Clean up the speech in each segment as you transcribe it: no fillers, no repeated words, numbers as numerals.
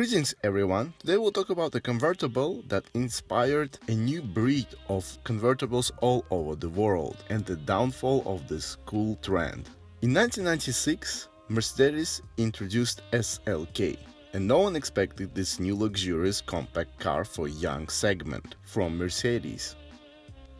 Greetings everyone, today we'll talk about a convertible that inspired a new breed of convertibles all over the world and the downfall of this cool trend. In 1996, Mercedes introduced SLK, and no one expected this new luxurious compact car for a young segment from Mercedes.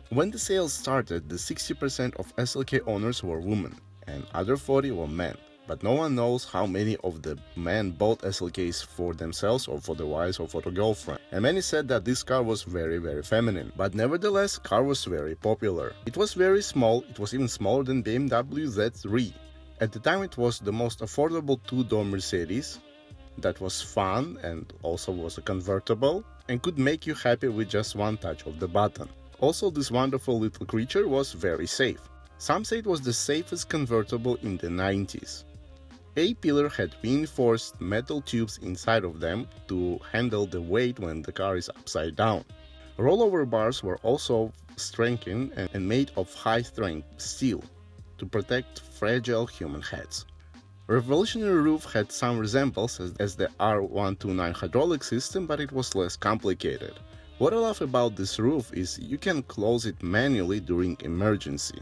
When the sales started, the 60% of SLK owners were women and other 40 were men. But no one knows how many of the men bought SLKs for themselves or for their wives or for their girlfriend. And many said that this car was very feminine. But nevertheless, car was very popular. It was very small, it was even smaller than BMW Z3. At the time it was the most affordable two-door Mercedes that was fun and also was a convertible and could make you happy with just one touch of the button. Also, this wonderful little creature was very safe. Some say it was the safest convertible in the 90s. A-pillar had reinforced metal tubes inside of them to handle the weight when the car is upside down. Rollover bars were also strengthened and made of high-strength steel to protect fragile human heads. Revolutionary roof had some resemblance as the R129 hydraulic system, but it was less complicated. What I love about this roof is you can close it manually during emergency.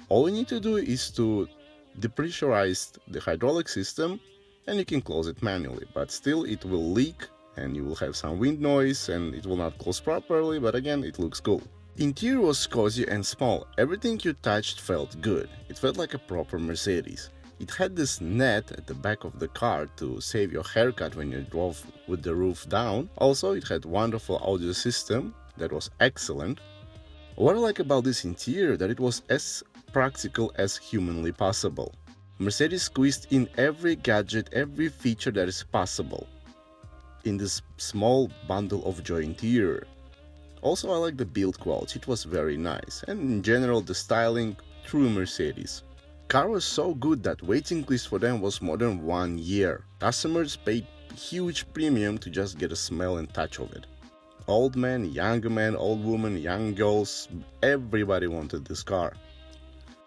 All you need to do is to depressurize the hydraulic system and you can close it manually, but still it will leak and you will have some wind noise and it will not close properly, but again it looks cool. Interior was cozy and small, everything you touched felt good, it felt like a proper Mercedes. It had this net at the back of the car to save your haircut when you drove with the roof down. Also, it had wonderful audio system that was excellent. What I like about this interior that it was as practical as humanly possible. Mercedes squeezed in every gadget, every feature that is possible in this small bundle of joy interior. Also, I like the build quality, it was very nice, and in general the styling, true Mercedes. Car was so good that waiting list for them was more than 1 year. Customers paid huge premium to just get a smell and touch of it. Old men, old women, young girls, everybody wanted this car.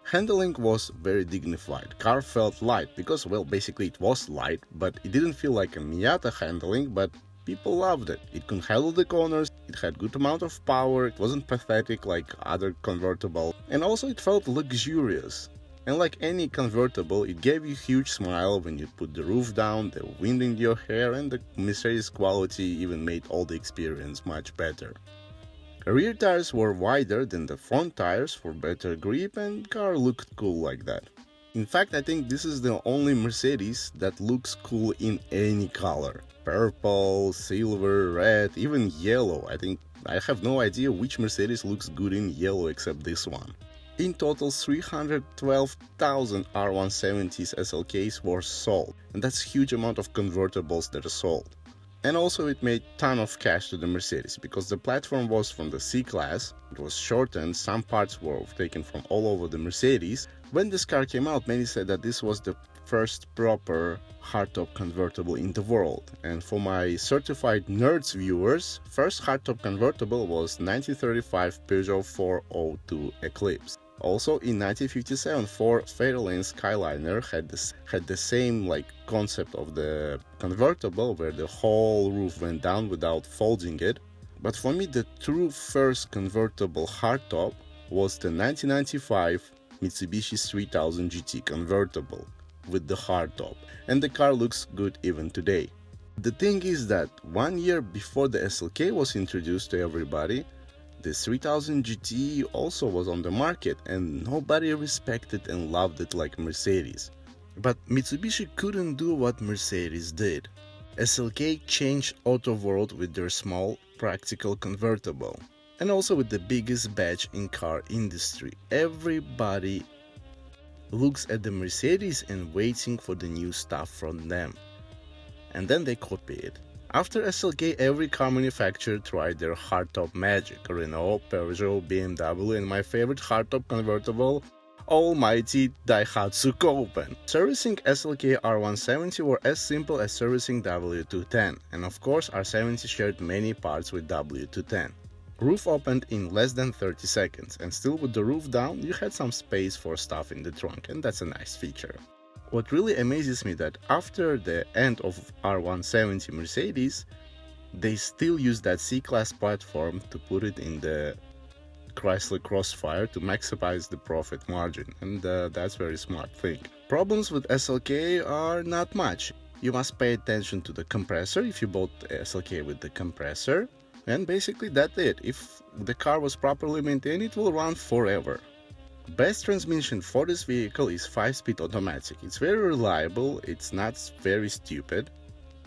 Handling was very dignified. Car felt light because, well, basically it was light, but it didn't feel like a Miata handling, but people loved it. It could handle the corners, it had good amount of power, it wasn't pathetic like other convertible, and also it felt luxurious. And like any convertible, it gave you a huge smile when you put the roof down, the wind in your hair, and the Mercedes quality even made all the experience much better. Rear tires were wider than the front tires for better grip and car looked cool like that. In fact, I think this is the only Mercedes that looks cool in any color. Purple, silver, red, even yellow. I have no idea which Mercedes looks good in yellow except this one. In total, 312,000 R170s SLKs were sold, and that's a huge amount of convertibles that are sold. And also it made ton of cash to the Mercedes, because the platform was from the C-Class, it was shortened, some parts were taken from all over the Mercedes. When this car came out, many said that this was the first proper hardtop convertible in the world. And for my certified nerds viewers, first hardtop convertible was 1935 Peugeot 402 Eclipse. Also in 1957, Ford Fairlane Skyliner had the same concept of the convertible where the whole roof went down without folding it. But for me the true first convertible hardtop was the 1995 Mitsubishi 3000 GT convertible with the hardtop, and the car looks good even today. The thing is that 1 year before the SLK was introduced to everybody, the 3000 GT also was on the market and nobody respected and loved it like Mercedes. But Mitsubishi couldn't do what Mercedes did. SLK changed auto world with their small, practical convertible. And also with the biggest badge in car industry. Everybody looks at the Mercedes and waiting for the new stuff from them. And then they copy it. After SLK, every car manufacturer tried their hardtop magic. Renault, Peugeot, BMW, and my favorite hardtop convertible, almighty Daihatsu Copen. Servicing SLK R170 were as simple as servicing W210, and of course R70 shared many parts with W210. Roof opened in less than 30 seconds, and still with the roof down, you had some space for stuff in the trunk, and that's a nice feature. What really amazes me that after the end of R170 Mercedes, they still use that C-Class platform to put it in the Chrysler Crossfire to maximize the profit margin, and that's very smart thing. Problems with SLK are not much. You must pay attention to the compressor if you bought SLK with the compressor, and basically that's it. If the car was properly maintained, it will run forever. Best transmission for this vehicle is 5-speed automatic. It's very reliable, it's not very stupid,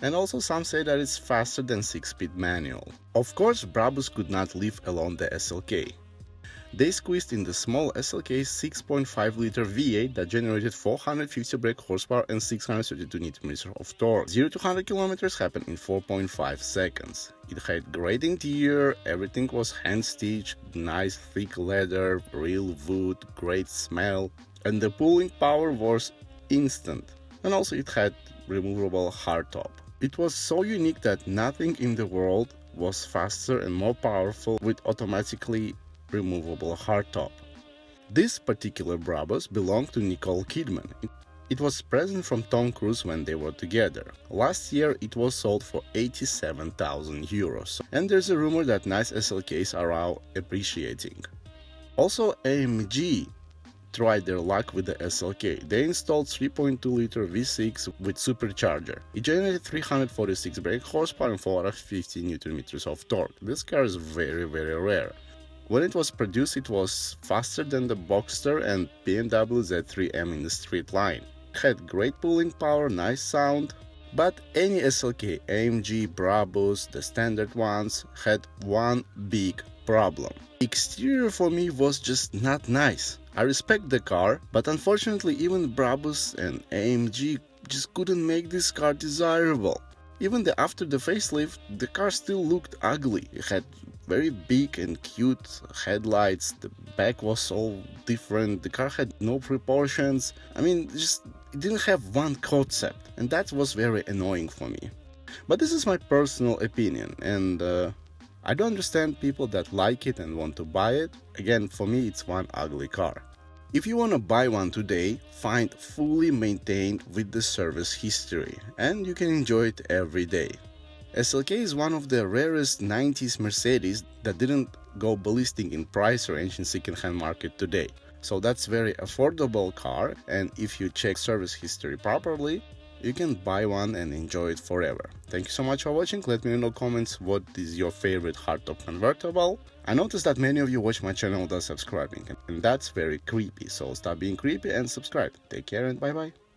and also some say that it's faster than 6-speed manual. Of course, Brabus could not leave alone the SLK. They squeezed in the small SLK 6.5-liter V8 that generated 450 brake horsepower and 632 Nm of torque. 0 to 100 km happened in 4.5 seconds. It had great interior, everything was hand-stitched, nice thick leather, real wood, great smell, and the pulling power was instant. And also it had removable hardtop. It was so unique that nothing in the world was faster and more powerful with automatically removable hardtop. This particular Brabus belonged to Nicole Kidman. It was present from Tom Cruise when they were together. Last year it was sold for 87,000 euros, and there's a rumor that nice SLKs are now appreciating. Also, AMG tried their luck with the SLK. They installed 3.2-liter V6 with supercharger. It generated 346 brake horsepower and 450 Nm of torque. This car is very rare. When it was produced, it was faster than the Boxster and BMW Z3M in the street line. It had great pulling power, nice sound, but any SLK, AMG, Brabus, the standard ones, had one big problem. Exterior for me was just not nice. I respect the car, but unfortunately even Brabus and AMG just couldn't make this car desirable. Even after the facelift, the car still looked ugly. It had very big and cute headlights, the back was all different, the car had no proportions. I mean, just it didn't have one concept, and that was very annoying for me. But this is my personal opinion, and I don't understand people that like it and want to buy it. Again, for me it's one ugly car. If you want to buy one today, find fully maintained with the service history, and you can enjoy it every day. SLK is one of the rarest 90s Mercedes that didn't go ballistic in price range in second-hand market today. So that's very affordable car, and if you check service history properly, you can buy one and enjoy it forever. Thank you so much for watching. Let me know in the comments what is your favorite hardtop convertible. I noticed that many of you watch my channel without subscribing, and that's very creepy, so stop being creepy and subscribe. Take care and bye bye.